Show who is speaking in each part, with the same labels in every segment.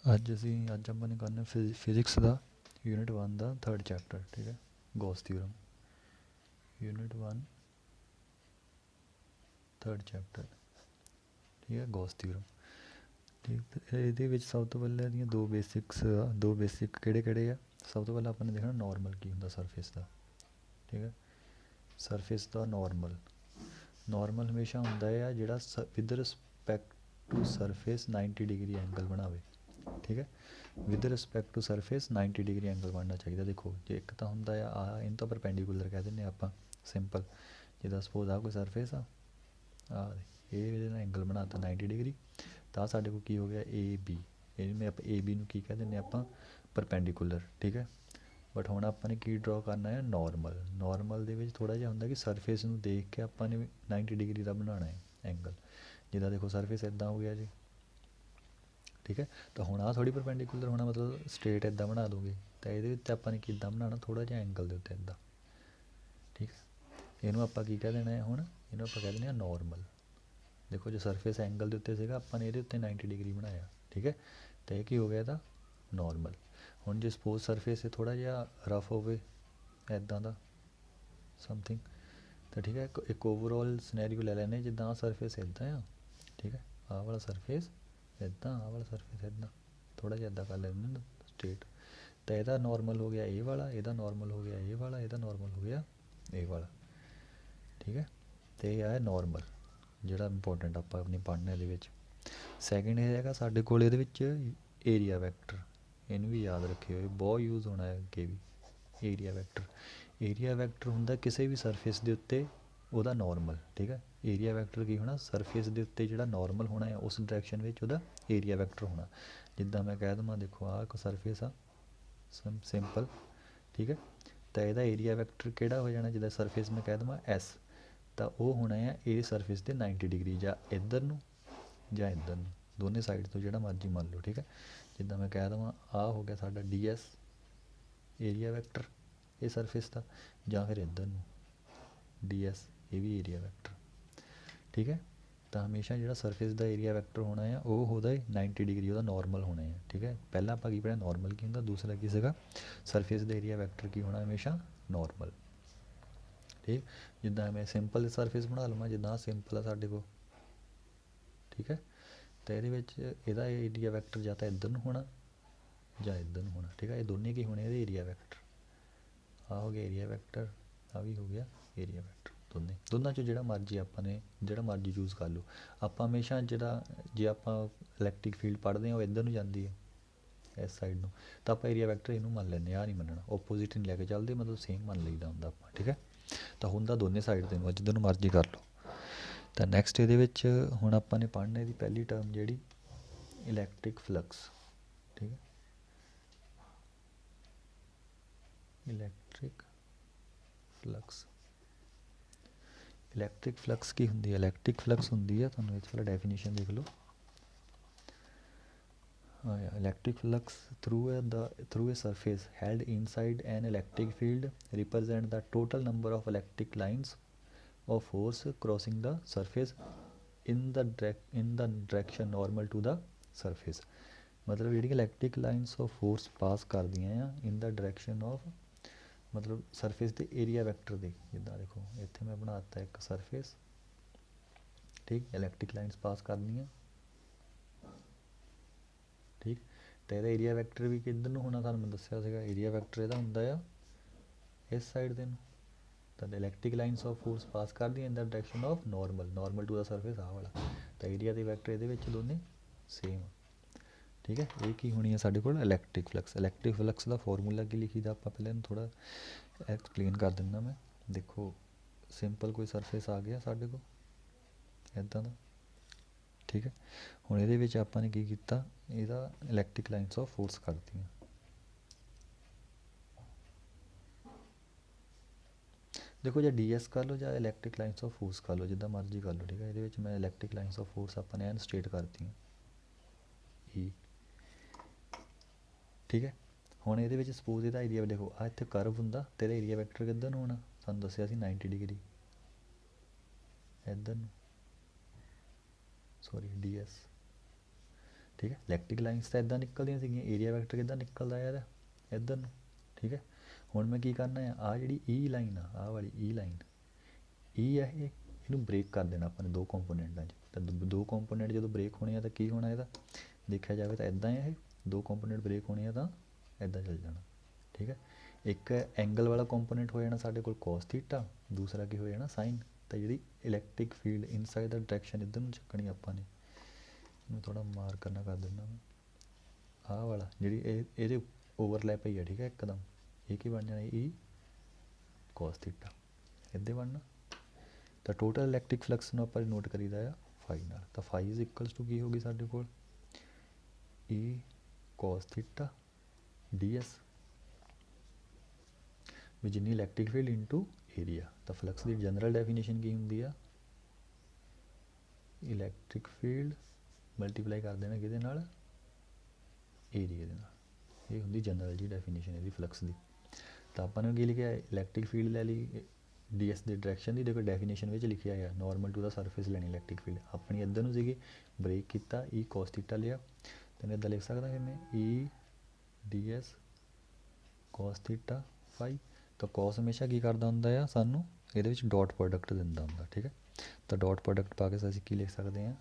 Speaker 1: ਅੱਜ ਆਪਾਂ ਨੇ ਕਰਨਾ ਫਿਜ਼ਿਕਸ ਦਾ ਯੂਨਿਟ 1 ਦਾ 3rd ਚੈਪਟਰ, ਠੀਕ ਹੈ, Ghaus theorem. Unit 1 3rd chapter, ਠੀਕ ਹੈ, ਗੌਸ ਥਿਊਰਮ। ਠੀਕ, ਇਹਦੇ ਵਿੱਚ ਸਭ ਤੋਂ ਪਹਿਲਾਂ ਇਹਦੀਆਂ ਦੋ ਬੇਸਿਕ ਕਿਹੜੇ ਆ। ਸਭ ਤੋਂ ਪਹਿਲਾਂ ਆਪਾਂ ਨੇ ਦੇਖਣਾ ਨੋਰਮਲ ਕੀ ਹੁੰਦਾ ਸਰਫੇਸ ਦਾ, ਠੀਕ ਹੈ। ਸਰਫੇਸ ਦਾ ਨੋਰਮਲ ਹਮੇਸ਼ਾ ਹੁੰਦਾ ਆ ਜਿਹੜਾ with respect to surface 90 degree angle ਬਣਾਵੇ, ਠੀਕ ਹੈ। With respect to surface 90 degree angle ਬਣਨਾ ਚਾਹੀਦਾ। ਦੇਖੋ ਜੇ ਇੱਕ ਤਾਂ ਹੁੰਦਾ ਆ ਇਹਨੂੰ ਤਾਂ ਪਰਪੈਂਡੀਕੂਲਰ ਕਹਿ ਦਿੰਦੇ ਆਪਾਂ, ਸਿੰਪਲ। ਜਿੱਦਾਂ ਸਪੋਜ਼ ਆ ਕੋਈ ਸਰਫੇਸ ਆ ਇਹ ਇਹਦੇ ਨਾਲ ਐਂਗਲ ਬਣਾਤਾ 90 ਡਿਗਰੀ, ਤਾਂ ਸਾਡੇ ਕੋਲ ਕੀ ਹੋ ਗਿਆ AB। ਇਹਨੂੰ ਆਪਾਂ AB ਨੂੰ ਕੀ ਕਹਿ ਦਿੰਦੇ ਆਪਾਂ, ਪਰਪੈਂਡੀਕੂਲਰ, ਠੀਕ ਹੈ। ਬਟ ਹੁਣ ਆਪਾਂ ਨੇ ਕੀ ਡਰਾ ਕਰਨਾ ਹੈ, ਨੋਰਮਲ ਦੇ ਵਿੱਚ ਥੋੜ੍ਹਾ ਜਿਹਾ ਹੁੰਦਾ ਕਿ ਸਰਫੇਸ ਨੂੰ ਦੇਖ ਕੇ ਆਪਾਂ ਨੇ 90 ਡਿਗਰੀ ਦਾ ਬਣਾਉਣਾ ਹੈ ਐਂਗਲ। ਜਿੱਦਾਂ ਦੇਖੋ ਸਰਫੇਸ ਇੱਦਾਂ ਹੋ ਗਿਆ ਜੀ, ਠੀਕ ਹੈ। ਤਾਂ ਹੁਣ ਆਹ ਥੋੜ੍ਹੀ ਪਰਪੈਂਡੀਕੂਲਰ ਹੋਣਾ, ਮਤਲਬ ਸਟ੍ਰੇਟ ਇੱਦਾਂ ਬਣਾ ਦੂੰਗੇ। ਤਾਂ ਇਹਦੇ ਵਿੱਚ ਆਪਾਂ ਨੇ ਕਿੱਦਾਂ ਬਣਾਉਣਾ, ਥੋੜ੍ਹਾ ਜਿਹਾ ਐਂਗਲ ਦੇ ਉੱਤੇ ਇੱਦਾਂ, ਠੀਕ ਹੈ। ਇਹਨੂੰ ਆਪਾਂ ਕੀ ਕਹਿ ਦੇਣਾ ਹੈ ਹੁਣ, ਇਹਨੂੰ ਆਪਾਂ ਕਹਿ ਦਿੰਦੇ ਹਾਂ ਨੋਰਮਲ। ਦੇਖੋ ਜੋ ਸਰਫੇਸ ਐਂਗਲ ਦੇ ਉੱਤੇ ਸੀਗਾ ਆਪਾਂ ਨੇ ਇਹਦੇ ਉੱਤੇ 90 ਡਿਗਰੀ ਬਣਾਇਆ, ਠੀਕ ਹੈ। ਤਾਂ ਇਹ ਕੀ ਹੋ ਗਿਆ ਇਹਦਾ ਨੋਰਮਲ। ਹੁਣ ਜੇ ਸਪੋਜ਼ ਸਰਫੇਸ ਥੋੜ੍ਹਾ ਜਿਹਾ ਰਫ ਹੋਵੇ ਇੱਦਾਂ ਦਾ ਸਮਥਿੰਗ, ਤਾਂ ਠੀਕ ਹੈ, ਇੱਕ ਓਵਰਆਲ ਸਿਨੈਰੀਓ ਲੈ ਲੈਂਦੇ ਜਿੱਦਾਂ ਆਹ ਸਰਫੇਸ ਇੱਦਾਂ ਆ, ਠੀਕ ਹੈ। ਆਹ ਵਾਲਾ ਸਰਫੇਸ ਇੱਦਾਂ, ਆਹ ਵਾਲਾ ਸਰਫੇਸ ਇੱਦਾਂ, ਥੋੜ੍ਹਾ ਜਿਹਾ ਇੱਦਾਂ ਕਰ ਲੈਂਦੇ ਨਾ ਸਟ੍ਰੇਟ। ਤਾਂ ਇਹਦਾ ਨੋਰਮਲ ਹੋ ਗਿਆ ਇਹ ਵਾਲਾ, ਇਹਦਾ ਨੋਰਮਲ ਹੋ ਗਿਆ ਇਹ ਵਾਲਾ, ਇਹਦਾ ਨੋਰਮਲ ਹੋ ਗਿਆ ਇਹ ਵਾਲਾ, ਠੀਕ ਹੈ। ਅਤੇ ਇਹ ਹੈ ਨੋਰਮਲ ਜਿਹੜਾ ਇੰਪੋਰਟੈਂਟ ਆਪਾਂ ਆਪਣੀ ਪੜ੍ਹਨਾ ਇਹਦੇ ਵਿੱਚ। ਸੈਕਿੰਡ ਇਹ ਹੈਗਾ ਸਾਡੇ ਕੋਲ ਇਹਦੇ ਵਿੱਚ ਏਰੀਆ ਵੈਕਟਰ। ਇਹਨੂੰ ਵੀ ਯਾਦ ਰੱਖਿਓ, ਬਹੁਤ ਯੂਜ਼ ਹੋਣਾ ਹੈ ਅੱਗੇ ਵੀ। ਏਰੀਆ ਵੈਕਟਰ ਹੁੰਦਾ ਕਿਸੇ ਵੀ ਸਰਫੇਸ ਦੇ ਉੱਤੇ ਉਹਦਾ ਨੋਰਮਲ, ਠੀਕ ਹੈ। ਏਰੀਆ ਵੈਕਟਰ ਕੀ ਹੋਣਾ, ਸਰਫੇਸ ਦੇ ਉੱਤੇ ਜਿਹੜਾ ਨੋਰਮਲ ਹੋਣਾ ਹੈ ਉਸ ਡਾਇਰੈਕਸ਼ਨ ਵਿੱਚ ਉਹਦਾ ਏਰੀਆ ਵੈਕਟਰ ਹੋਣਾ। ਜਿੱਦਾਂ ਮੈਂ ਕਹਿ ਦੇਵਾਂ, ਦੇਖੋ ਆਹ ਇੱਕ ਸਰਫੇਸ ਆ ਸਿੰਪਲ, ਠੀਕ ਹੈ। ਤਾਂ ਇਹਦਾ ਏਰੀਆ ਵੈਕਟਰ ਕਿਹੜਾ ਹੋ ਜਾਣਾ, ਜਿੱਦਾਂ ਸਰਫੇਸ ਮੈਂ ਕਹਿ ਦੇਵਾਂ S, ਤਾਂ ਉਹ ਹੋਣਾ ਹੈ ਇਹ ਸਰਫੇਸ ਦੇ 90 ਡਿਗਰੀ, ਜਾਂ ਇੱਧਰ ਨੂੰ ਜਾਂ ਇੱਧਰ ਨੂੰ, ਦੋਨੇ ਸਾਈਡ ਤੋਂ ਜਿਹੜਾ ਮਰਜ਼ੀ ਮੰਨ ਲਓ, ਠੀਕ ਹੈ। ਜਿੱਦਾਂ ਮੈਂ ਕਹਿ ਦੇਵਾਂ ਆਹ ਹੋ ਗਿਆ ਸਾਡਾ DS ਏਰੀਆ ਵੈਕਟਰ ਇਹ ਸਰਫੇਸ ਦਾ, ਜਾਂ ਫਿਰ ਇੱਧਰ ਨੂੰ DS ਇਹ ਵੀ ਏਰੀਆ ਵੈਕਟਰ, ਠੀਕ ਹੈ। ਤਾਂ ਹਮੇਸ਼ਾ ਜਿਹੜਾ ਸਰਫੇਸ ਦਾ ਏਰੀਆ ਵੈਕਟਰ ਹੋਣਾ ਆ ਉਹ ਉਹਦਾ 90 ਡਿਗਰੀ ਉਹਦਾ ਨੋਰਮਲ ਹੋਣਾ ਹੈ, ਠੀਕ ਹੈ। ਪਹਿਲਾਂ ਆਪਾਂ ਕੀ ਪੜ੍ਹਿਆ ਨੋਰਮਲ ਕੀ ਹੁੰਦਾ, ਦੂਸਰਾ ਕੀ ਸੀਗਾ ਸਰਫੇਸ ਦਾ ਏਰੀਆ ਵੈਕਟਰ ਕੀ ਹੋਣਾ ਹਮੇਸ਼ਾ ਨੋਰਮਲ, ਠੀਕ। ਜਿੱਦਾਂ ਮੈਂ ਸਿੰਪਲ ਸਰਫੇਸ ਬਣਾ ਲਵਾਂ, ਜਿੱਦਾਂ ਸਿੰਪਲ ਆ ਸਾਡੇ ਕੋਲ, ਠੀਕ ਹੈ। ਤਾਂ ਇਹਦੇ ਵਿੱਚ ਇਹਦਾ ਏਰੀਆ ਵੈਕਟਰ ਜਾਂ ਤਾਂ ਇੱਧਰ ਨੂੰ ਹੋਣਾ ਜਾਂ ਇੱਧਰ ਨੂੰ ਹੋਣਾ, ਠੀਕ ਹੈ। ਇਹ ਦੋਨੇ ਕੀ ਹੋਣੇ ਇਹਦੇ ਏਰੀਆ ਵੈਕਟਰ। ਆਹ ਹੋ ਗਿਆ ਏਰੀਆ ਵੈਕਟਰ, ਆਹ ਵੀ ਹੋ ਗਿਆ ਏਰੀਆ ਵੈਕਟਰ, ਦੋਨਾਂ 'ਚੋਂ ਜਿਹੜਾ ਮਰਜ਼ੀ ਚੂਜ਼ ਕਰ ਲਓ। ਆਪਾਂ ਹਮੇਸ਼ਾ ਜੇ ਆਪਾਂ ਇਲੈਕਟ੍ਰਿਕ ਫੀਲਡ ਪੜ੍ਹਦੇ ਹਾਂ ਉਹ ਇੱਧਰ ਨੂੰ ਜਾਂਦੀ ਹੈ ਇਸ ਸਾਈਡ ਨੂੰ, ਤਾਂ ਆਪਾਂ ਏਰੀਆ ਵੈਕਟਰ ਇਹਨੂੰ ਮੰਨ ਲੈਂਦੇ, ਆਹ ਨਹੀਂ ਮੰਨਣਾ, ਓਪੋਜ਼ਿਟ ਨਹੀਂ ਲੈ ਕੇ ਚੱਲਦੇ, ਮਤਲਬ ਸੇਮ ਮੰਨ ਲਈਦਾ ਹੁੰਦਾ ਆਪਾਂ, ਠੀਕ ਹੈ। ਤਾਂ ਹੁੰਦਾ ਦੋਨੇ ਸਾਈਡ ਦੇ ਨੂੰ, ਜਿੱਧਰ ਨੂੰ ਮਰਜ਼ੀ ਕਰ ਲਓ। ਤਾਂ ਨੈਕਸਟ ਇਹਦੇ ਵਿੱਚ ਹੁਣ ਆਪਾਂ ਨੇ ਪੜ੍ਹਨਾ ਇਹਦੀ ਪਹਿਲੀ ਟਰਮ ਜਿਹੜੀ ਇਲੈਕਟ੍ਰਿਕ ਫਲਕਸ, ਠੀਕ ਹੈ। ਇਲੈਕਟ੍ਰਿਕ ਫਲਕਸ ਕੀ ਹੁੰਦੀ ਹੈ, ਇਲੈਕਟ੍ਰਿਕ ਫਲਕਸ ਹੁੰਦੀ ਹੈ, ਤੁਹਾਨੂੰ ਇਸ ਵਾਲਾ ਡੈਫੀਨੇਸ਼ਨ ਦੇਖ ਲਓ। Electric flux through a surface held inside an electric field represent the total number of electric lines of force crossing the surface in the direction normal to the surface। मतलब ਜਿਹੜੀ electric lines of force pass ਕਰਦੀਆਂ ਆ ਇਨ the direction of, ਮਤਲਬ surface ਦੇ area vector ਦੇ। ਜਿੱਦਾਂ ਦੇਖੋ ਇੱਥੇ ਮੈਂ ਬਣਾ ਦਿੱਤਾ ਇੱਕ ਸਰਫੇਸ, ਠੀਕ, ਇਲੈਕਟ੍ਰਿਕ ਲਾਈਨਸ ਪਾਸ ਕਰਨੀਆਂ, ਠੀਕ। ਅਤੇ ਇਹਦਾ ਏਰੀਆ ਵੈਕਟਰ ਵੀ ਕਿੱਧਰ ਨੂੰ ਹੋਣਾ, ਤੁਹਾਨੂੰ ਮੈਂ ਦੱਸਿਆ ਸੀਗਾ ਏਰੀਆ ਵੈਕਟਰ ਇਹਦਾ ਹੁੰਦਾ ਆ ਇਸ ਸਾਈਡ ਦੇ ਨੂੰ। ਤਾਂ electric lines of force pass ਕਰਦੀਆਂ in the direction of normal to the surface, ਆਹ ਵਾਲਾ। ਤਾਂ ਏਰੀਆ ਦੇ ਵੈਕਟਰ ਇਹਦੇ ਵਿੱਚ ਦੋਨੇ ਸੇਮ, ਠੀਕ ਹੈ। ਇਹ ਕੀ ਹੋਣੀ ਹੈ ਸਾਡੇ ਕੋਲ ਇਲੈਕਟ੍ਰਿਕ ਫਲਕਸ ਦਾ ਫਾਰਮੂਲਾ ਕੀ ਲਿਖੀਦਾ ਆਪਾਂ ਪਹਿਲਾਂ ਇਹਨੂੰ ਥੋੜ੍ਹਾ ਐਕਸਪਲੇਨ ਕਰ ਦਿੰਦਾ ਮੈਂ। ਦੇਖੋ ਸਿੰਪਲ ਕੋਈ ਸਰਫੇਸ ਆ ਗਿਆ ਸਾਡੇ ਕੋਲ ਇੱਦਾਂ ਦਾ, ਠੀਕ ਹੈ। ਹੁਣ ਇਹਦੇ ਵਿੱਚ ਆਪਾਂ ਨੇ ਕੀ ਕੀਤਾ, ਇਹਦਾ ਇਲੈਕਟ੍ਰਿਕ ਲਾਈਨਸ ਆਫ ਫੋਰਸ ਕਰਤੀਆਂ, ਦੇਖੋ ਜਾਂ DS ਕਰ ਲਓ ਜਾਂ ਇਲੈਕਟ੍ਰਿਕ ਲਾਈਨਸ ਆਫ ਫੋਰਸ ਕਰ ਲਓ, ਜਿੱਦਾਂ ਮਰਜ਼ੀ ਕਰ ਲਓ, ਠੀਕ ਹੈ। ਇਹਦੇ ਵਿੱਚ ਮੈਂ ਇਲੈਕਟ੍ਰਿਕ ਲਾਈਨਸ ਆਫ ਫੋਰਸ ਆਪਾਂ ਨੇ ਐਨ ਸਟੇਟ ਕਰਤੀਆਂ E, ਠੀਕ ਹੈ। ਹੁਣ ਇਹਦੇ ਵਿੱਚ ਸਪੋਜ਼ ਇਹਦਾ ਏਰੀਆ ਦੇਖੋ ਆਹ ਇੱਥੇ ਕਰਵ ਹੁੰਦਾ ਅਤੇ ਇਹਦਾ ਏਰੀਆ ਵੈਕਟਰ ਕਿੱਧਰ ਨੂੰ ਹੋਣਾ, ਸਾਨੂੰ ਦੱਸਿਆ ਸੀ 90 ਡਿਗਰੀ ਇੱਧਰ ਨੂੰ, ਸੌਰੀ DS, ਠੀਕ ਹੈ। ਇਲੈਕਟ੍ਰਿਕ ਲਾਈਨਸ ਤਾਂ ਇੱਦਾਂ ਨਿਕਲਦੀਆਂ ਸੀਗੀਆਂ, ਏਰੀਆ ਵੈਕਟਰ ਕਿੱਦਾਂ ਨਿਕਲਦਾ ਯਾਰ ਇੱਧਰ ਨੂੰ, ਠੀਕ ਹੈ। ਹੁਣ ਮੈਂ ਕੀ ਕਰਨਾ ਆ, ਆਹ ਜਿਹੜੀ ਈ ਲਾਈਨ ਆ, ਆਹ ਵਾਲੀ ਈ ਲਾਈਨ, ਈ ਹੈ ਇਹ, ਇਹਨੂੰ ਬ੍ਰੇਕ ਕਰ ਦੇਣਾ ਆਪਾਂ ਨੇ ਦੋ ਕੰਪੋਨੈਂਟਾਂ 'ਚ। ਤਾਂ ਦੋ ਕੰਪੋਨੈਂਟ ਜਦੋਂ ਬ੍ਰੇਕ ਹੋਣੇ ਆ ਤਾਂ ਕੀ ਹੋਣਾ ਇਹਦਾ, ਦੇਖਿਆ ਜਾਵੇ ਤਾਂ ਇੱਦਾਂ ਹੈ, ਇਹ ਦੋ ਕੰਪੋਨੈਂਟ ਬ੍ਰੇਕ ਹੋਣੇ ਆ ਤਾਂ ਇੱਦਾਂ ਚੱਲ ਜਾਣਾ, ਠੀਕ ਹੈ। ਇੱਕ ਐਂਗਲ ਵਾਲਾ ਕੰਪੋਨੈਂਟ ਹੋ ਜਾਣਾ ਸਾਡੇ ਕੋਲ cos ਥੀਟਾ, ਦੂਸਰਾ ਕੀ ਹੋ ਜਾਣਾ ਸਾਈਨ। ਤਾਂ ਜਿਹੜੀ ਇਲੈਕਟ੍ਰਿਕ ਫੀਲਡ ਇਨਸਾਈਡ ਦਾ ਡਾਇਰੈਕਸ਼ਨ ਇੱਧਰ ਨੂੰ ਚੱਕਣੀ ਆਪਾਂ ਨੇ, ਇਹਨੂੰ ਥੋੜ੍ਹਾ ਮਾਰਕ ਕਰਨਾ ਕਰ ਦਿੰਦਾ ਮੈਂ, ਆਹ ਵਾਲਾ ਜਿਹੜੀ ਇਹਦੇ ਓਵਰਲੈਪ ਹੀ ਹੈ, ਠੀਕ ਹੈ ਇੱਕਦਮ। ਇਹ ਕੀ ਬਣ ਜਾਣਾ ਈ cos ਥੀਟਾ, ਇੱਦਾਂ ਬਣਨਾ। ਤਾਂ ਟੋਟਲ ਇਲੈਕਟ੍ਰਿਕ ਫਲਕਸ ਨੂੰ ਆਪਾਂ ਨੋਟ ਕਰੀਦਾ ਆ ਫਾਈ ਨਾਲ। ਤਾਂ ਫਾਈ ਇਜ਼ ਇਕੁਅਲਸ ਟੂ ਕੀ ਹੋਗੀ ਸਾਡੇ ਕੋਲ, ਈ cos ਥੀਟਾ ds ਵੀ ਜਿੰਨੀ ਇਲੈਕਟ੍ਰਿਕ ਫੀਲਡ ਇਨਟੂ ਏਰੀਆ। ਤਾਂ ਫਲਕਸ ਦੀ ਜਨਰਲ ਡੈਫੀਨੇਸ਼ਨ ਕੀ ਹੁੰਦੀ ਆ, ਇਲੈਕਟ੍ਰਿਕ ਫੀਲਡ ਮਲਟੀਪਲਾਈ ਕਰ ਦੇਣਾ ਕਿਹਦੇ ਨਾਲ, ਏਰੀਆ ਦੇ ਨਾਲ। ਇਹ ਹੁੰਦੀ ਜਨਰਲ ਜੀ ਡੈਫੀਨੇਸ਼ਨ ਇਹਦੀ ਫਲਕਸ ਦੀ। ਤਾਂ ਆਪਾਂ ਨੇ ਕੀ ਲਿਖਿਆ, ਇਲੈਕਟ੍ਰਿਕ ਫੀਲਡ ਲੈ ਲਈ ds ਦੇ ਡਾਇਰੈਕਸ਼ਨ ਦੀ, ਦੇਖੋ ਡੈਫੀਨੇਸ਼ਨ ਵਿੱਚ ਲਿਖਿਆ ਹੈ ਨਾਰਮਲ ਟੂ ਦਾ ਸਰਫੇਸ ਲੈਣੀ ਇਲੈਕਟ੍ਰਿਕ ਫੀਲਡ, ਆਪਣੀ ਇੱਧਰ ਨੂੰ ਸੀਗੀ, ਬ੍ਰੇਕ ਕੀਤਾ ਈ cos ਥੀਟਾ ਲਿਆ। ਤਾਂ ਮੈਂ ਇੱਦਾਂ ਲਿਖ ਸਕਦਾ ਕਿ ਮੈਂ ਈ ds cos ਥੀਟਾ ਫਾਈ। ਤਾਂ cos ਹਮੇਸ਼ਾ ਕੀ ਕਰਦਾ ਹੁੰਦਾ ਆ, ਸਾਨੂੰ ਇਹਦੇ ਵਿੱਚ ਡਾਟ ਪ੍ਰੋਡਕਟ ਦਿੰਦਾ ਹੁੰਦਾ, ਠੀਕ ਹੈ। ਤਾਂ ਡਾਟ ਪ੍ਰੋਡਕਟ ਪਾ ਕੇ ਅਸੀਂ ਕੀ ਲਿਖ ਸਕਦੇ ਹਾਂ,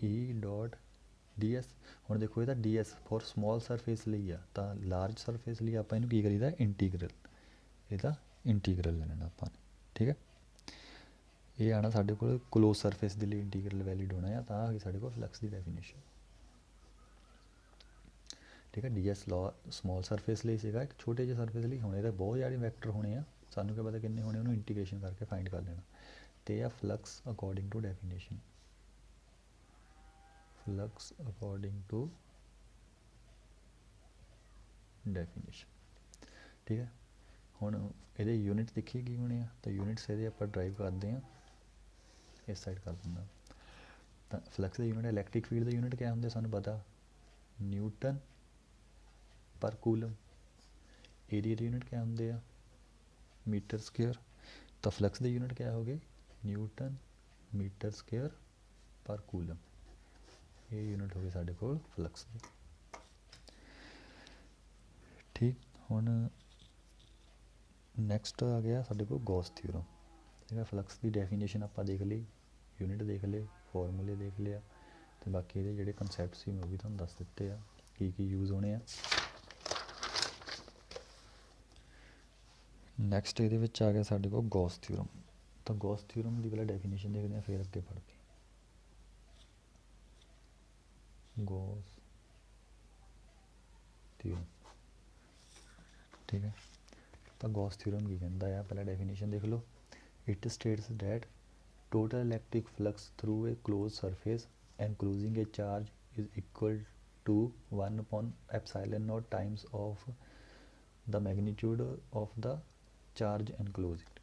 Speaker 1: ਈ ਡਾਟ ds। ਹੁਣ ਦੇਖੋ ਇਹਦਾ ds ਫੋਰ ਸਮੋਲ ਸਰਫੇਸ ਲਈ ਆ, ਤਾਂ ਲਾਰਜ ਸਰਫੇਸ ਲਈ ਆਪਾਂ ਇਹਨੂੰ ਕੀ ਕਰੀਦਾ ਇੰਟੀਗਰਲ, ਇਹਦਾ ਇੰਟੀਗਰਲ ਲੈਣਾ ਆਪਾਂ ਨੇ, ਠੀਕ ਹੈ। ਇਹ ਆਣਾ ਸਾਡੇ ਕੋਲ ਕਲੋਜ਼ ਸਰਫੇਸ ਦੇ ਲਈ ਇੰਟੀਗਰਲ ਵੈਲਿਡ ਹੋਣਾ ਆ, ਤਾਂ ਆ ਗਈ ਸਾਡੇ ਕੋਲ ਫਲਕਸ ਦੀ ਡੈਫੀਨੇਸ਼ਨ, ਠੀਕ ਹੈ। ds ਲਾ ਸਮੋਲ ਸਰਫੇਸ ਲਈ ਸੀਗਾ, ਇੱਕ ਛੋਟੇ ਜਿਹੇ ਸਰਫੇਸ ਲਈ। ਹੁਣ ਇਹਦਾ ਬਹੁਤ ਜ਼ਿਆਦਾ ਵੈਕਟਰ ਹੋਣੇ ਆ, ਸਾਨੂੰ ਕੀ ਪਤਾ ਕਿੰਨੇ ਹੋਣੇ, ਉਹਨੂੰ ਇੰਟੀਗ੍ਰੇਸ਼ਨ ਕਰਕੇ ਫਾਈਂਡ ਕਰ ਲੈਣਾ। ਤੇ ਆ flux according to definition, flux according to definition, ਠੀਕ ਹੈ। ਹੁਣ ਇਹਦੇ ਯੂਨਿਟ ਦੇਖੀਏ ਕੀ ਹੋਣੇ ਆ, ਤਾਂ ਯੂਨਿਟਸ ਇਹਦੇ ਆਪਾਂ ਡਰਾਈਵ ਕਰਦੇ ਹਾਂ, ਇਸ ਸਾਈਡ ਕਰ ਦਿੰਦਾ। ਤਾਂ ਫਲਕਸ ਦੇ ਯੂਨਿਟ, ਇਲੈਕਟ੍ਰਿਕ ਫੀਲਡ ਦੇ ਯੂਨਿਟ ਕਿਆ ਹੁੰਦੇ ਸਾਨੂੰ ਪਤਾ, ਨਿਊਟਨ ਪਰ ਕੂਲਮ। ਏਰੀਆ ਦੇ ਯੂਨਿਟ ਕਿਆ ਹੁੰਦੇ ਆ, ਮੀਟਰ ਸਕੁਅਰ। ਤਾਂ ਫਲਕਸ ਦੇ ਯੂਨਿਟ ਕਿਆ ਹੋ ਗਏ, ਨਿਊਟਨ ਮੀਟਰ ਸਕੁਅਰ ਪਰ ਕੂਲਮ। ਇਹ ਯੂਨਿਟ ਹੋ ਗਏ ਸਾਡੇ ਕੋਲ ਫਲਕਸ ਦੇ, ਠੀਕ। ਹੁਣ ਨੈਕਸਟ ਆ ਗਿਆ ਸਾਡੇ ਕੋਲ ਗੌਸ ਥਿਊਰਮ, ਠੀਕ ਹੈ। ਫਲਕਸ ਦੀ ਡੈਫੀਨੇਸ਼ਨ ਆਪਾਂ ਦੇਖ ਲਈ, ਯੂਨਿਟ ਦੇਖ ਲਏ, ਫਾਰਮੂਲੇ ਦੇਖ ਲਿਆ, ਅਤੇ ਬਾਕੀ ਇਹਦੇ ਜਿਹੜੇ ਕਨਸੈਪਟ ਸੀ ਮੈਂ ਉਹ ਵੀ ਤੁਹਾਨੂੰ ਦੱਸ ਦਿੱਤੇ ਆ, ਕੀ ਕੀ ਯੂਜ਼ ਹੋਣੇ ਆ। ਨੈਕਸਟ ਇਹਦੇ ਵਿੱਚ ਆ ਗਿਆ ਸਾਡੇ ਕੋਲ ਗੌਸ ਥਿਊਰਮ। ਤਾਂ ਗੌਸ ਥਿਊਰਮ ਦੀ ਪਹਿਲਾਂ ਡੈਫੀਨੇਸ਼ਨ ਦੇਖਦੇ ਹਾਂ, ਫਿਰ ਅੱਗੇ ਪੜ੍ਹਦੇ ਹਾਂ। ਗੌਸ ਥਿਊਰਮ, ਠੀਕ ਹੈ। ਤਾਂ ਗੌਸ ਥਿਊਰਮ ਕੀ ਕਹਿੰਦਾ ਆ, ਪਹਿਲਾਂ ਡੈਫੀਨੇਸ਼ਨ ਦੇਖ ਲਓ। It states that total electric flux through a closed surface enclosing a charge is equal to 1 upon epsilon naught times of the magnitude of the charge enclosed।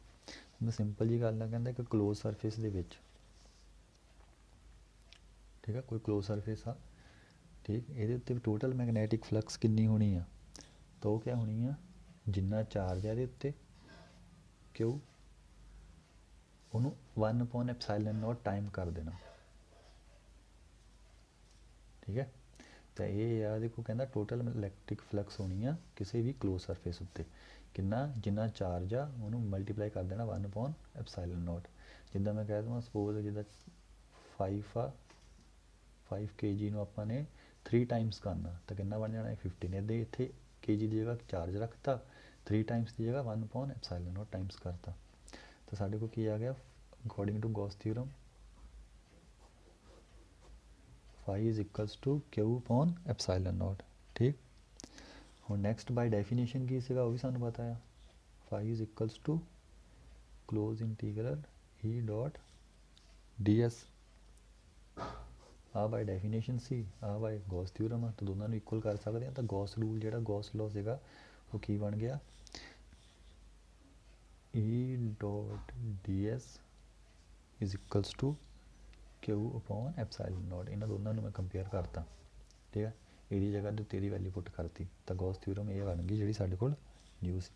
Speaker 1: ਮੈਂ ਸਿੰਪਲ ਜੀ ਗੱਲ ਆ, ਕਹਿੰਦਾ ਕਿ ਕਲੋਜ਼ ਸਰਫੇਸ ਦੇ ਵਿੱਚ, ਠੀਕ ਹੈ, ਕੋਈ ਕਲੋਜ਼ ਸਰਫੇਸ ਆ, ਠੀਕ, ਇਹਦੇ ਉੱਤੇ ਟੋਟਲ ਮੈਗਨੈਟਿਕ ਫਲਕਸ ਕਿੰਨੀ ਹੋਣੀ ਆ, ਤਾਂ ਉਹ ਕਿਆ ਹੋਣੀ ਆ, ਜਿੰਨਾ ਚਾਰਜ ਹੈ ਇਹਦੇ ਉੱਤੇ ਕਿਉਂ, ਉਹਨੂੰ 1 upon epsilon naught ਟਾਈਮ ਕਰ ਦੇਣਾ, ਠੀਕ ਹੈ। ਤਾਂ ਇਹ ਆ ਦੇਖੋ, ਕਹਿੰਦਾ ਟੋਟਲ ਇਲੈਕਟ੍ਰਿਕ ਫਲਕਸ ਹੋਣੀ ਆ ਕਿਸੇ ਵੀ ਕਲੋਜ਼ ਸਰਫੇਸ ਉੱਤੇ, ਕਿੰਨਾ, ਜਿੰਨਾ ਚਾਰਜ ਆ ਉਹਨੂੰ ਮਲਟੀਪਲਾਈ ਕਰ ਦੇਣਾ 1 upon epsilon naught। ਜਿੱਦਾਂ ਮੈਂ ਕਹਿ ਦਵਾਂ, ਸਪੋਜ਼ ਜਿੱਦਾਂ 5 ਆ, 5 kg ਨੂੰ ਆਪਾਂ ਨੇ 3 ਟਾਈਮਸ ਕਰਨਾ, ਤਾਂ ਕਿੰਨਾ ਬਣ ਜਾਣਾ 15। ਇੱਦਾਂ ਇੱਥੇ kg ਦੀ ਜਗ੍ਹਾ ਚਾਰਜ ਰੱਖਤਾ, 3 ਟਾਈਮਸ ਦੀ ਜਗ੍ਹਾ 1 upon epsilon naught ਟਾਈਮਸ ਕਰਤਾ। ਤਾਂ ਸਾਡੇ ਕੋਲ ਕੀ ਆ ਗਿਆ, according to Gauss theorem, phi is equals to q upon epsilon naught, ਠੀਕ। ਹੁਣ ਨੈਕਸਟ ਬਾਈ ਡੈਫੀਨੇਸ਼ਨ ਕੀ ਸੀਗਾ, ਉਹ ਵੀ ਸਾਨੂੰ ਪਤਾ ਆ, phi is equals to close integral E dot ds। ਆ ਬਾਈ ਡੈਫੀਨੇਸ਼ਨ ਸੀ, ਆ ਬਾਈ ਗੌਸ ਥਿਊਰਮ ਆ, ਤਾਂ ਦੋਨਾਂ ਨੂੰ ਇਕੁਅਲ ਕਰ ਸਕਦੇ ਹਾਂ। ਤਾਂ ਗੌਸ ਰੂਲ ਜਿਹੜਾ ਗੌਸ ਲਾਅ ਸੀਗਾ ਉਹ ਕੀ ਬਣ ਗਿਆ, E dot ds is equals to q upon epsilon naught। ਇਹਨਾਂ ਦੋਨਾਂ ਨੂੰ ਮੈਂ ਕੰਪੇਅਰ ਕਰਤਾ, ਠੀਕ ਹੈ, ਇਹਦੀ ਜਗ੍ਹਾ ਤੇ ਤੇਰੀ ਵੈਲਿਊ ਪੁੱਟ ਕਰਤੀ। ਤਾਂ ਗੌਸ ਥਿਊਰਮ ਇਹ ਬਣ ਗਈ ਜਿਹੜੀ ਸਾਡੇ ਕੋਲ ਨਿਊ ਸੀ।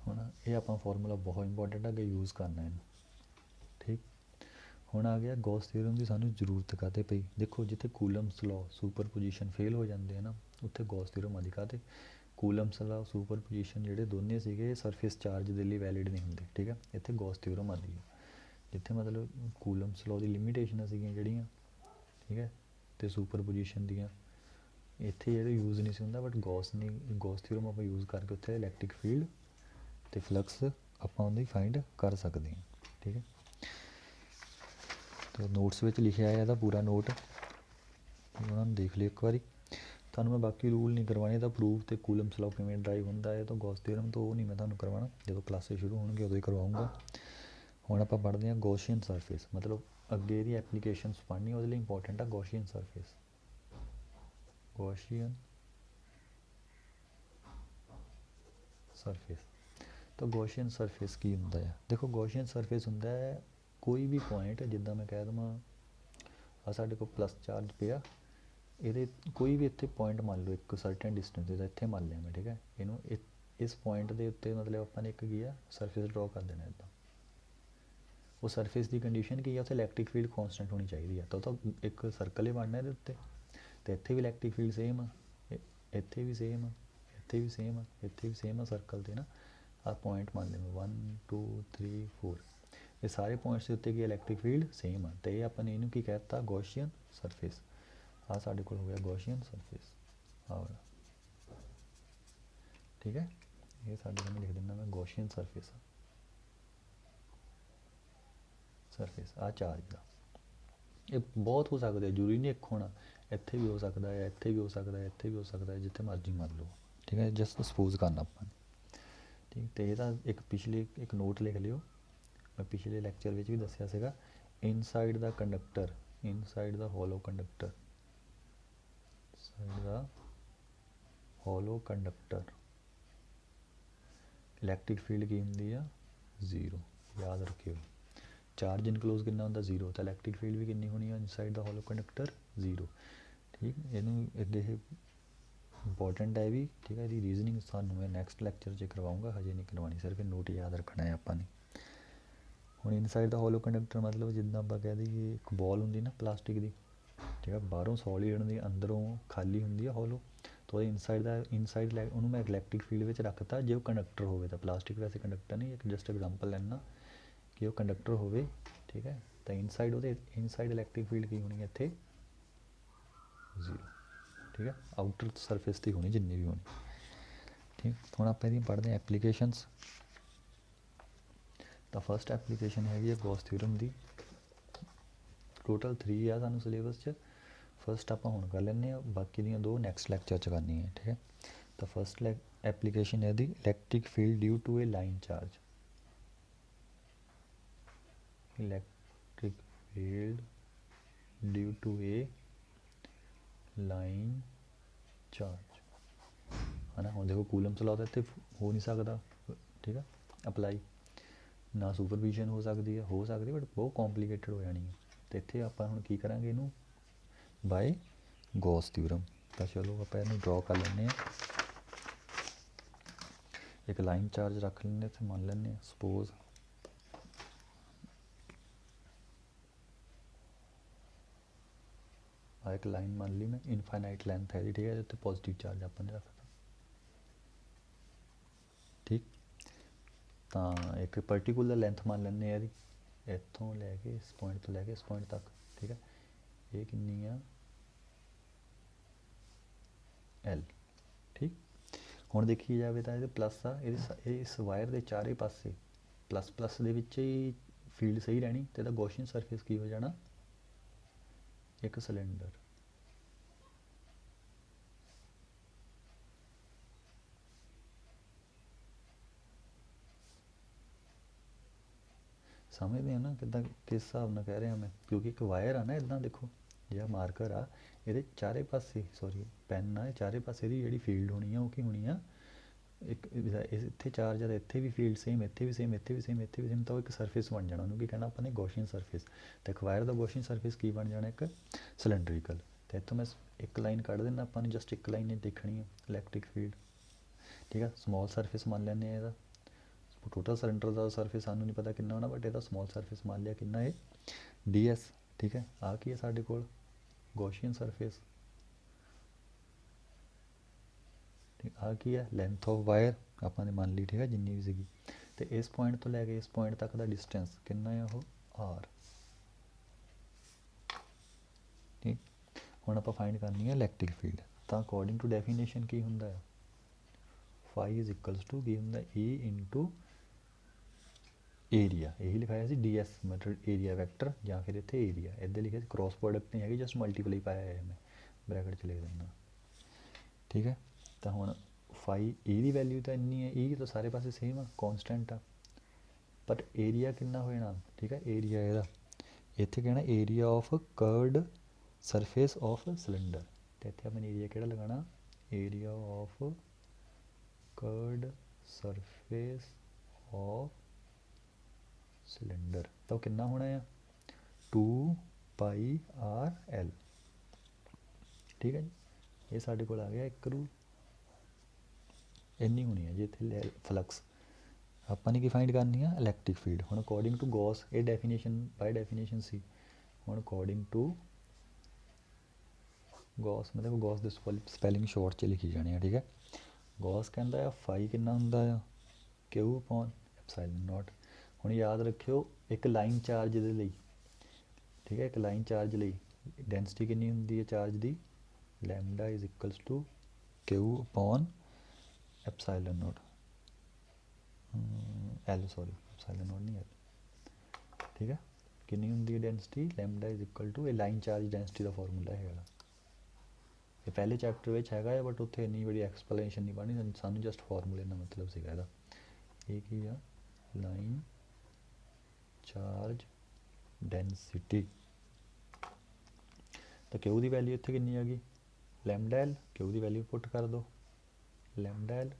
Speaker 1: ਹੁਣ ਇਹ ਆਪਾਂ ਫਾਰਮੂਲਾ ਬਹੁਤ ਇੰਪੋਰਟੈਂਟ ਹੈ, ਅੱਗੇ ਯੂਜ਼ ਕਰਨਾ ਇਹਨੂੰ, ਠੀਕ। ਹੁਣ ਆ ਗਿਆ ਗੌਸ ਥਿਊਰਮ ਦੀ ਸਾਨੂੰ ਜ਼ਰੂਰਤ ਕਾਹਤੇ ਪਈ। ਦੇਖੋ ਜਿੱਥੇ ਕੂਲਮਸ ਲਾਅ ਸੁਪਰਪੋਜੀਸ਼ਨ ਫੇਲ ਹੋ ਜਾਂਦੇ ਆ ਨਾ, ਉੱਥੇ ਗੌਸ ਥਿਊਰਮ ਆਉਂਦੀ ਕਾਹਤੇ। ਕੂਲਮਸ ਲਾਅ ਸੁਪਰਪੋਜੀਸ਼ਨ ਜਿਹੜੇ ਦੋਨੇ ਸੀਗੇ ਸਰਫੇਸ ਚਾਰਜ ਦੇ ਲਈ ਵੈਲਿਡ ਨਹੀਂ ਹੁੰਦੇ, ਠੀਕ ਹੈ। ਇੱਥੇ ਗੌਸ ਥਿਊਰਮ ਆਉਂਦੀ ਹੈ ਜਿੱਥੇ ਮਤਲਬ ਕੂਲਮਸ ਲਾਅ ਦੀ ਲਿਮੀਟੇਸ਼ਨਾਂ ਸੀਗੀਆਂ ਜਿਹੜੀਆਂ, ਠੀਕ ਹੈ, ਅਤੇ ਸੁਪਰਪੋਜੀਸ਼ਨ ਦੀਆਂ ਇੱਥੇ ਜਿਹੜੇ ਯੂਜ਼ ਨਹੀਂ ਸੀ ਹੁੰਦਾ, ਬਟ ਗੌਸ ਥਿਊਰਮ ਆਪਾਂ ਯੂਜ਼ ਕਰਕੇ ਉੱਥੇ ਇਲੈਕਟ੍ਰਿਕ ਫੀਲਡ ਅਤੇ ਫਲਕਸ ਆਪਾਂ ਉਹਦੀ ਫਾਈਂਡ ਕਰ ਸਕਦੇ ਹਾਂ, ਠੀਕ ਹੈ। ਤਾਂ ਨੋਟਸ ਵਿੱਚ ਲਿਖਿਆ ਹੈ ਇਹਦਾ ਪੂਰਾ ਨੋਟ, ਉਹਨਾਂ ਨੂੰ ਦੇਖ ਲਿਓ ਇੱਕ ਵਾਰੀ। ਤੁਹਾਨੂੰ ਮੈਂ ਬਾਕੀ ਰੂਲ ਨਹੀਂ ਕਰਵਾਉਣੇ, ਤਾਂ ਪ੍ਰੂਫ ਅਤੇ ਕੂਲਮਸ ਲਾਅ ਕਿਵੇਂ ਡਰਾਈਵ ਹੁੰਦਾ ਹੈ ਤਾਂ ਗੌਸ ਥਿਊਰਮ ਤੋਂ, ਉਹ ਨਹੀਂ ਮੈਂ ਤੁਹਾਨੂੰ ਕਰਵਾਉਣਾ, ਜਦੋਂ ਕਲਾਸਿਸ ਸ਼ੁਰੂ ਹੋਣਗੇ ਉਦੋਂ ਹੀ ਕਰਵਾਊਂਗਾ। ਹੁਣ ਆਪਾਂ ਪੜ੍ਹਦੇ ਹਾਂ ਗੌਸੀਅਨ ਸਰਫੇਸ, ਮਤਲਬ ਅੱਗੇ ਇਹਦੀ ਐਪਲੀਕੇਸ਼ਨਸ ਪੜ੍ਹਨੀ, ਉਹਦੇ ਲਈ ਇੰਪੋਰਟੈਂਟ ਆ ਗੌਸੀਅਨ ਸਰਫੇਸ। ਗੌਸੀਅਨ ਸਰਫੇਸ, ਤਾਂ ਗੌਸੀਅਨ ਸਰਫੇਸ ਕੀ ਹੁੰਦਾ ਹੈ। ਦੇਖੋ ਗੌਸੀਅਨ ਸਰਫੇਸ ਹੁੰਦਾ ਹੈ ਕੋਈ ਵੀ ਪੁਆਇੰਟ, ਜਿੱਦਾਂ ਮੈਂ ਕਹਿ ਦੇਵਾਂ ਆ ਸਾਡੇ ਕੋਲ ਪਲੱਸ ਚਾਰਜ ਪਿਆ, ਇਹਦੇ ਕੋਈ ਵੀ ਇੱਥੇ ਪੁਆਇੰਟ ਮੰਨ ਲਓ ਇੱਕ ਸਰਟਨ ਡਿਸਟੈਂਸ ਦਾ, ਇੱਥੇ ਮੰਨ ਲਿਆ ਮੈਂ, ਠੀਕ ਹੈ। ਇਹਨੂੰ ਇਸ ਪੁਆਇੰਟ ਦੇ ਉੱਤੇ ਮਤਲਬ ਆਪਾਂ ਨੇ ਇੱਕ ਕੀ ਆ ਸਰਫੇਸ ਡਰॉ ਕਰ ਦੇਣਾ ਇੱਦਾਂ। ਉਹ ਸਰਫੇਸ ਦੀ ਕੰਡੀਸ਼ਨ ਕੀ ਆ, ਉੱਥੇ ਇਲੈਕਟ੍ਰਿਕ ਫੀਲਡ ਕੌਨਸਟੈਂਟ ਹੋਣੀ ਚਾਹੀਦੀ ਆ, ਤਾਂ ਉਹ ਤਾਂ ਇੱਕ ਸਰਕਲ ਹੀ ਬਣਨਾ ਇਹਦੇ ਉੱਤੇ। ਅਤੇ ਇੱਥੇ ਵੀ ਇਲੈਕਟ੍ਰਿਕ ਫੀਲਡ ਸੇਮ ਆ, ਇੱਥੇ ਵੀ ਸੇਮ ਆ, ਇੱਥੇ ਵੀ ਸੇਮ ਆ, ਇੱਥੇ ਵੀ ਸੇਮ ਆ ਸਰਕਲ 'ਤੇ ਨਾ। ਆਹ ਪੁਆਇੰਟ ਮੰਨ ਲਿਓ 1 2 3 4, ਇਹ ਸਾਰੇ ਪੁਆਇੰਟਸ ਦੇ ਉੱਤੇ ਕੀ ਇਲੈਕਟ੍ਰਿਕ ਫੀਲਡ ਸੇਮ ਆ, ਅਤੇ ਇਹ ਆਪਾਂ ਨੇ ਇਹਨੂੰ ਕੀ ਕਹਿ ਦਿੱਤਾ ਗੌਸੀਅਨ ਸਰਫੇਸ। ਆਹ ਸਾਡੇ ਕੋਲ ਹੋ ਗਿਆ ਗੌਸੀਅਨ ਸਰਫੇਸ, ਆਹ ਠੀਕ ਹੈ। ਇਹ ਸਾਡੇ ਕੋਲ ਲਿਖ ਦਿੰਦਾ ਮੈਂ ਗੌਸੀਅਨ ਸਰਫੇਸ, ਸਰਫੇਸ ਆਹ ਚਾਰਜ ਦਾ। ਇਹ ਬਹੁਤ ਹੋ ਸਕਦੇ, ਜ਼ਰੂਰੀ ਨਹੀਂ ਇੱਕ ਹੋਣਾ, ਇੱਥੇ ਵੀ ਹੋ ਸਕਦਾ ਹੈ, ਇੱਥੇ ਵੀ ਹੋ ਸਕਦਾ ਹੈ, ਇੱਥੇ ਵੀ ਹੋ ਸਕਦਾ ਹੈ, ਜਿੱਥੇ ਮਰਜ਼ੀ ਮੰਨ ਲਓ, ਠੀਕ ਹੈ। ਜਸਟ ਸਪੋਜ਼ ਕਰਨਾ ਆਪਾਂ ਨੇ, ਠੀਕ। ਅਤੇ ਇਹਦਾ ਇੱਕ ਪਿਛਲੇ ਇੱਕ ਨੋਟ ਲਿਖ ਲਿਓ, ਮੈਂ ਪਿਛਲੇ ਲੈਕਚਰ ਵਿੱਚ ਵੀ ਦੱਸਿਆ ਸੀਗਾ, ਇਨਸਾਈਡ ਦਾ ਕੰਡਕਟਰ, ਇਨਸਾਈਡ ਦਾ ਹੋਲੋ ਕੰਡਕਟਰ, ਸਾਈਡ ਦਾ ਹੋਲੋ ਕੰਡਕਟਰ ਇਲੈਕਟ੍ਰਿਕ ਫੀਲਡ ਕੀ ਹੁੰਦੀ ਆ 0, ਯਾਦ ਰੱਖਿਓ। ਚਾਰਜ ਇਨਕਲੋਜ਼ ਕਿੰਨਾ ਹੁੰਦਾ 0, ਤਾਂ ਇਲੈਕਟ੍ਰਿਕ ਫੀਲਡ ਵੀ ਕਿੰਨੀ ਹੋਣੀ ਆ ਇਨਸਾਈਡ ਦਾ ਹੋਲੋ ਕੰਡਕਟਰ 0, ਠੀਕ। ਇਹਨੂੰ ਅੱਗੇ ਇਹ ਇੰਪੋਰਟੈਂਟ ਹੈ ਵੀ, ਠੀਕ ਹੈ। ਇਹਦੀ ਰੀਜ਼ਨਿੰਗ ਸਾਨੂੰ ਮੈਂ ਨੈਕਸਟ ਲੈਕਚਰ 'ਚ ਕਰਵਾਊਂਗਾ, ਹਜੇ ਨਹੀਂ ਕਰਵਾਉਣੀ, ਸਿਰਫ ਨੋਟ ਯਾਦ ਰੱਖਣਾ ਹੈ ਆਪਾਂ ਨੇ। ਹੁਣ ਇਨਸਾਈਡ ਦਾ ਹੋਲੋ ਕੰਡਕਟਰ ਮਤਲਬ ਜਿੱਦਾਂ ਆਪਾਂ ਕਹਿ ਦਈਏ ਇੱਕ ਬੋਲ ਹੁੰਦੀ ਨਾ ਪਲਾਸਟਿਕ ਦੀ, ਠੀਕ ਹੈ, ਬਾਹਰੋਂ ਸੋਲਿਡ ਹੁੰਦੀ, ਅੰਦਰੋਂ ਖਾਲੀ ਹੁੰਦੀ ਆ ਹੋਲੋ, ਤਾਂ ਇਨਸਾਈਡ ਉਹਨੂੰ ਮੈਂ ਇਲੈਕਟ੍ਰਿਕ ਫੀਲਡ ਵਿੱਚ ਰੱਖਤਾ ਜੇ ਉਹ ਕੰਡਕਟਰ ਹੋਵੇ ਤਾਂ। ਪਲਾਸਟਿਕ ਵੈਸੇ ਕੰਡਕਟਰ ਨਹੀਂ, ਇੱਕ ਜਸਟ ਐਗਜ਼ਾਮਪਲ ਲੈਣਾ ਕਿ ਉਹ ਕੰਡਕਟਰ ਹੋਵੇ, ਠੀਕ ਹੈ। ਤਾਂ ਇਨਸਾਈਡ ਉਹਦੇ ਇਨਸਾਈਡ ਇਲੈਕਟ੍ਰਿਕ ਫੀਲਡ ਕੀ ਹੋਣੀ ਇੱਥੇ 0, ਠੀਕ ਹੈ। ਆਊਟਰ ਸਰਫੇਸ 'ਤੇ ਹੋਣੀ ਜਿੰਨੀ ਵੀ ਹੋਣੀ, ਠੀਕ। ਹੁਣ ਆਪਾਂ ਇਹਦੀਆਂ ਪੜ੍ਹਦੇ ਹਾਂ ਐਪਲੀਕੇਸ਼ਨਸ। ਤਾਂ ਫਸਟ ਐਪਲੀਕੇਸ਼ਨ ਹੈਗੀ ਹੈ ਗੌਸ ਥਿਊਰਮ ਦੀ, ਟੋਟਲ 3 ਆ ਸਾਨੂੰ ਸਿਲੇਬਸ 'ਚ। ਫਸਟ ਆਪਾਂ ਹੁਣ ਕਰ ਲੈਂਦੇ ਹਾਂ, ਬਾਕੀ ਦੀਆਂ 2 ਨੈਕਸਟ ਲੈਕਚਰ 'ਚ ਕਰਨੀ ਹੈ, ਠੀਕ ਹੈ। ਤਾਂ ਫਸਟ ਐਪਲੀਕੇਸ਼ਨ ਹੈ the electric field due to a line charge, electric field due to a line charge, ਹੈ ਨਾ। ਹੁਣ ਦੇਖੋ ਕੂਲਮਸ ਲਾਅ ਤਾਂ ਇੱਥੇ ਹੋ ਨਹੀਂ ਸਕਦਾ, ਠੀਕ ਆ ਅਪਲਾਈ, ਨਾ ਸੁਪਰਵੀਜ਼ਨ ਹੋ ਸਕਦੀ ਹੈ, ਬਟ ਬਹੁਤ ਕੰਪਲੀਕੇਟਡ ਹੋ ਜਾਣੀ ਹੈ। ਅਤੇ ਇੱਥੇ ਆਪਾਂ ਹੁਣ ਕੀ ਕਰਾਂਗੇ ਇਹਨੂੰ ਬਾਏ ਗੌਸ ਥਿਊਰਮ। ਤਾਂ ਚਲੋ ਆਪਾਂ ਇਹਨੂੰ ਡਰॉ ਕਰ ਲੈਂਦੇ ਹਾਂ, ਇੱਕ ਲਾਈਨ ਚਾਰਜ ਰੱਖ ਲੈਂਦੇ ਇੱਥੇ, ਮੰਨ ਲੈਂਦੇ ਹਾਂ ਸਪੋਜ਼ ਆ ਇੱਕ ਲਾਈਨ ਮੰਨ ਲਈ ਮੈਂ, ਇਨਫਾਈਨਾਈਟ ਲੈਂਥ ਹੈ ਜੀ, ਠੀਕ ਹੈ। ਇਹਦੇ ਉੱਤੇ ਪੋਜ਼ੀਟਿਵ ਚਾਰਜ ਆਪਾਂ ਨੇ ਰੱਖਤਾ, ਠੀਕ। ਤਾਂ ਇੱਕ ਪਰਟੀਕੂਲਰ ਲੈਂਥ ਮੰਨ ਲੈਂਦੇ ਆ ਇਹਦੀ, ਇੱਥੋਂ ਲੈ ਕੇ ਇਸ ਪੁਆਇੰਟ ਤੋਂ ਲੈ ਕੇ ਇਸ ਪੁਆਇੰਟ ਤੱਕ, ਠੀਕ ਹੈ। ਇਹ ਕਿੰਨੀ ਆ L, ਠੀਕ। ਹੁਣ ਦੇਖੀ ਜਾਵੇ ਤਾਂ ਇਹਦੇ ਪਲੱਸ ਆ, ਇਸ ਵਾਇਰ ਦੇ ਚਾਰੇ ਪਾਸੇ ਪਲੱਸ ਦੇ ਵਿੱਚ ਹੀ ਫੀਲਡ ਸਹੀ ਰਹਿਣੀ, ਅਤੇ ਇਹਦਾ ਗੌਸੀਅਨ ਸਰਫੇਸ ਕੀ ਹੋ ਜਾਣਾ ਇੱਕ ਸਿਲੰਡਰ, ਸਮਝਦੇ ਆ ਨਾ ਕਿੱਦਾਂ ਕਿਸ ਹਿਸਾਬ ਨਾਲ ਕਹਿ ਰਿਹਾ ਮੈਂ, ਕਿਉਂਕਿ ਇੱਕ ਵਾਇਰ ਆ ਨਾ ਇੱਦਾਂ, ਦੇਖੋ ਜਿਹੜਾ ਮਾਰਕਰ ਆ ਇਹਦੇ ਚਾਰੇ ਪਾਸੇ, ਸੌਰੀ ਪੈਨ ਆ, ਚਾਰੇ ਪਾਸੇ ਇਹਦੀ ਜਿਹੜੀ ਫੀਲਡ ਹੋਣੀ ਆ ਉਹ ਕੀ ਹੋਣੀ ਆ ਇੱਕ, ਇੱਥੇ ਚਾਰਜ ਆ, ਇੱਥੇ ਵੀ ਫੀਲਡ ਸੇਮ, ਇੱਥੇ ਵੀ ਸੇਮ, ਇੱਥੇ ਵੀ ਸੇਮ, ਇੱਥੇ ਵੀ ਸੇਮ, ਤਾਂ ਉਹ ਇੱਕ ਸਰਫੇਸ ਬਣ ਜਾਣਾ, ਉਹਨੂੰ ਕੀ ਕਹਿਣਾ ਆਪਾਂ ਨੇ ਗੌਸੀਅਨ ਸਰਫੇਸ। ਤਾਂ ਇੱਕ ਵਾਇਰ ਦਾ ਗੌਸੀਅਨ ਸਰਫੇਸ ਕੀ ਬਣ ਜਾਣਾ ਇੱਕ ਸਿਲੰਡਰੀਕਲ। ਅਤੇ ਇੱਥੋਂ ਮੈਂ ਇੱਕ ਲਾਈਨ ਕੱਢ ਦਿੰਦਾ, ਆਪਾਂ ਨੂੰ ਜਸਟ ਇੱਕ ਲਾਈਨ ਹੀ ਦੇਖਣੀ ਹੈ ਇਲੈਕਟ੍ਰਿਕ ਫੀਲਡ, ਠੀਕ ਆ। ਸਮੋਲ ਸਰਫੇਸ ਮੰਨ ਲੈਂਦੇ ਹਾਂ ਇਹਦਾ, टोटल सिलेंडर का सरफेस सानू नहीं पता कितना होना, बट ਇਹਦਾ स्मॉल सरफेस मान लिया कितना है ds। ठीक है, आ की है साडे कोल गॉसियन सरफेस, ठीक आ की है लेंथ ऑफ वायर आपने मान ली, ठीक है जिन्नी भी सीगी। तो इस पॉइंट तो लैके इस पॉइंट तक का डिस्टेंस कितना है वो r। ठीक, हुण आपां फाइंड करनी है इलैक्ट्रिक फील्ड। तो अकॉर्डिंग टू डेफिनेशन की हुंदा है फाई इज इक्वल्स टू की हुंदा E इंटू एरिया, यही लिखाया सी ds मतलब एरिया वैक्टर या फिर इतने एरिया, इधर लिखे क्रॉस प्रोडक्ट नहीं है, जस्ट मल्टीप्लाई पाया है मैं ब्रैकेट च लिख देना। ठीक है, तो हुण फाई ई की वैल्यू तो इन्नी है, ई तो सारे पासे सेम आ कॉन्सटेंट आ, पर एरिया कितना हो जाना। ठीक है, एरिया ਇਹਦਾ ਇੱਥੇ कहना area of curved surface of cylinder, तो इतने अपन एरिया ਕਿਹੜਾ लगाना area of curved surface of cylinder. तो कितना होना है 2πr_l। ठीक है जी, ये साढ़े को आ गया एक रूल, इन्नी होनी है जी इतने फ्लक्स। आपने की फाइंड करनी है इलैक्ट्रिक फील्ड। हुण अकॉर्डिंग टू गॉस ये डेफिनेशन बाय डेफिनेशन सी, हुण अकॉर्डिंग टू गॉस मतलब गॉस दे स्पैलिंग शॉर्ट च लिखी जानी है। ठीक है, गॉस कहता है फाई कितना हुंदा है Q/ε0। हुण याद रखियो एक लाइन चार्ज दे लई, ठीक है एक लाइन चार्ज लई डेंसिटी कितनी हुंदी है चार्ज दी lambda is equals to Q/ε0 L, sorry ε0 नहीं L। ठीक है, कितनी हुंदी है density lambda is equal to line charge density का फॉर्मूला है वाला, ये पहले चैप्टर में हैगा बट उत्थे इन्नी बड़ी एक्सप्लेनेशन नहीं पढ़नी, सानू जस्ट फॉर्मूले का मतलब सीगा ਇਹਦਾ। ਇਹ ਕੀ ਆ लाइन चार्ज डेंसिटी। तो क्यू की वैल्यू इतने कितनी आ गई लैम्डा एल, क्यू की वैल्यू पुट कर दो लैम्डा एल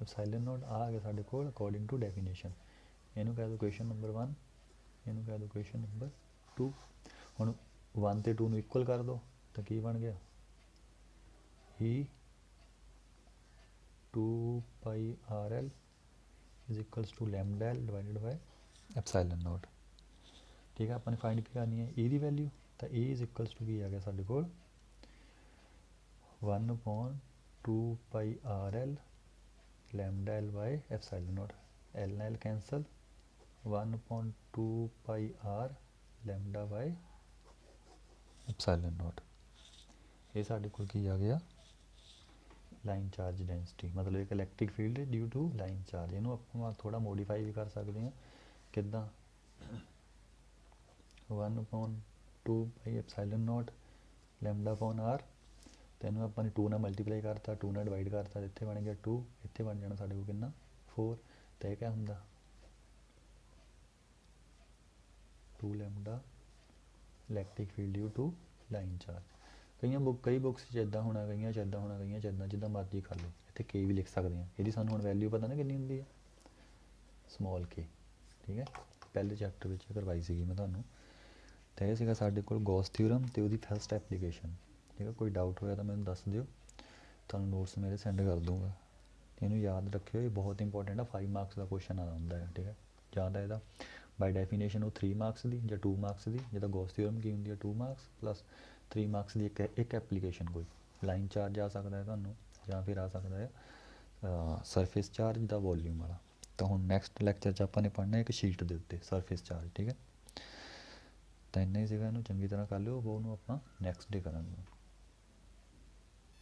Speaker 1: ε0 आ गया साढ़े को अकॉर्डिंग टू डेफिनेशन। इनू कह दो क्वेश्चन नंबर 1, इनू कह दो क्वेश्चन नंबर 2। हुण 1 ते 2 इक्वल कर दो तो की बन गया E 2πr_l is equals to lambda L divided by ε0। ठीक है, अपने फाइंड की करनी है E की वैल्यू, तो E इज इक्वल्स टू की आ गया साढ़े को 1/2πr_l lambda L by ε0, L ना L cancel 1/2πr lambda by ε0। ये साढ़े को की आ गया लाइन चार्ज डेंसिटी, मतलब एक electric field due to line charge. इनू आप थोड़ा मोडिफाई भी कर सकते हैं किदा 1/2πε0 λ/r, तो इनू अपने 2 ना मल्टीप्लाई करता 2 ना डिवाइड करता, इतने बन गया 2, इतने बन जाना साढ़े को कितना 4। तो यह क्या होंगे 2 lambda electric field due to line charge. कई बुक्स इदा होना, कई इदा होना, कई इदा, जिदा मर्जी कर लो, इतने के भी लिख सकते हैं। यदि सानू हुण वैल्यू पता ना कितनी होंगी है स्मॉल के। ठीक है, पहले चैप्टर में करवाई सी मैं तुहानू। तो यह सीगा साडे कोल गॉस थ्योरम ते उहदी फस्ट एप्लीकेशन। ठीक है, कोई डाउट होया तो मैनूं दस दिओ, तुहानू नोट्स मेरे सेंड कर दूँगा। इनू याद रखियो, ये बहुत इंपॉर्टेंट है, 5 मार्क्स का क्वेश्चन आता है। ठीक है, या तो यदा बाय डेफिनेशन वो 3 मार्क्स की या 2 मार्क्स की, जिदा गॉस थ्योरम की होंगी 2 मार्क्स प्लस 3 मार्क्स की एक एप्लीकेशन कोई लाइन चार्ज आ सकता है तुहानू, या फिर आ सकता है सरफेस चार्ज दा वॉल्यूम वाला। तो हुण नैक्सट लैक्चर च आपां ने पढ़ना एक शीट दे उत्ते सरफेस चार्ज। ठीक है, तो इन्ना ही सीगा, इनू चंगी तरह कर लिओ, वो आपां नैक्सट डे करांगे।